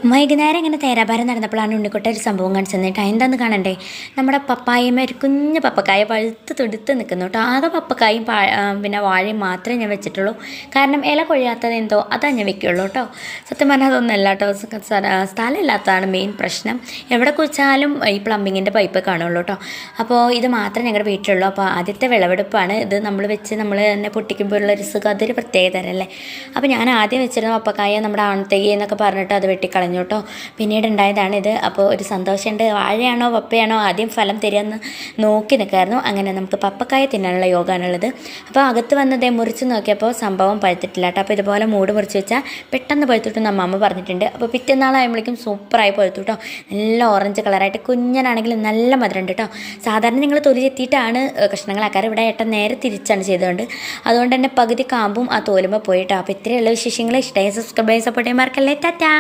വൈകുന്നേരം ഇങ്ങനെ തേരാപാരം നടന്നപ്പോഴാണ് ഉണ്ണിക്കുട്ട ഒരു സംഭവം കാണിച്ചു തന്നിട്ട് എന്താന്ന് കാണണ്ടേ, നമ്മുടെ പപ്പായമ്മ ഒരു കുഞ്ഞ് പപ്പക്കായ പഴുത്ത് തുടുത്ത് നിൽക്കുന്നു കേട്ടോ. ആകെ പപ്പക്കായും പിന്നെ വാഴയും മാത്രമേ ഞാൻ വെച്ചിട്ടുള്ളൂ. കാരണം ഇല കൊഴിയാത്തത് എന്തോ അതാ ഞാൻ വെക്കുള്ളൂ കേട്ടോ. സത്യം പറഞ്ഞാൽ അതൊന്നല്ല കേട്ടോ, സ്ഥലമില്ലാത്തതാണ് മെയിൻ പ്രശ്നം. എവിടെ കുഴിച്ചാലും ഈ പ്ലംബിങ്ങിൻ്റെ പൈപ്പ് കാണുള്ളൂ കേട്ടോ. അപ്പോൾ ഇത് മാത്രമേ ഞങ്ങളുടെ വീട്ടിലുള്ളൂ. അപ്പോൾ ആദ്യത്തെ വിളവെടുപ്പാണ് ഇത്. നമ്മൾ വെച്ച് നമ്മൾ തന്നെ പൊട്ടിക്കുമ്പോഴുള്ള ഒരു സുഖം അതൊരു പ്രത്യേകത തരല്ലേ. അപ്പോൾ ഞാൻ ആദ്യം വെച്ചിരുന്ന പപ്പക്കായ നമ്മുടെ ആണത്തയ്യ എന്നൊക്കെ പറഞ്ഞിട്ട് അത് വെട്ടിക്കളഞ്ഞു കേട്ടോ. പിന്നീട് ഉണ്ടായതാണിത്. അപ്പോൾ ഒരു സന്തോഷമുണ്ട്. വാഴയാണോ പപ്പയാണോ ആദ്യം ഫലം തരികയെന്ന് നോക്കി നിൽക്കായിരുന്നു. അങ്ങനെ നമുക്ക് പപ്പക്കായ തിന്നാനുള്ള യോഗമാണുള്ളത്. അപ്പോൾ അകത്ത് വന്നതേ മുറിച്ച് നോക്കിയപ്പോൾ സംഭവം പഴുത്തിട്ടില്ല കേട്ടോ. അപ്പോൾ ഇതുപോലെ മൂട് മുറിച്ച് വെച്ചാൽ പെട്ടെന്ന് പഴുത്തിട്ടെന്ന് അമ്മമ്മ പറഞ്ഞിട്ടുണ്ട്. അപ്പോൾ പിറ്റേന്നാളാകുമ്പോഴേക്കും സൂപ്പറായി പഴുത്തു കേട്ടോ. നല്ല ഓറഞ്ച് കളറായിട്ട് കുഞ്ഞനാണെങ്കിൽ നല്ല മധുരമുണ്ട് കേട്ടോ. സാധാരണ നിങ്ങൾ തൊലി ചെത്തിയിട്ടാണ് കഷ്ണങ്ങളാക്കാറ്. ഇവിടെ ഏട്ടൻ നേരെ തിരിച്ചാണ് ചെയ്തുകൊണ്ട് അതുകൊണ്ട് തന്നെ പകുതി കാമ്പും ആ തോലുമ്പോൾ പോയിട്ടോ. അപ്പോൾ ഇത്രയുള്ള വിശേഷങ്ങൾ ഇഷ്ടമായി സബ്സ്ക്രൈബ് സപ്പോർട്ട് ചെയ്യാൻ മറക്കല്ലേ. ടാറ്റാ.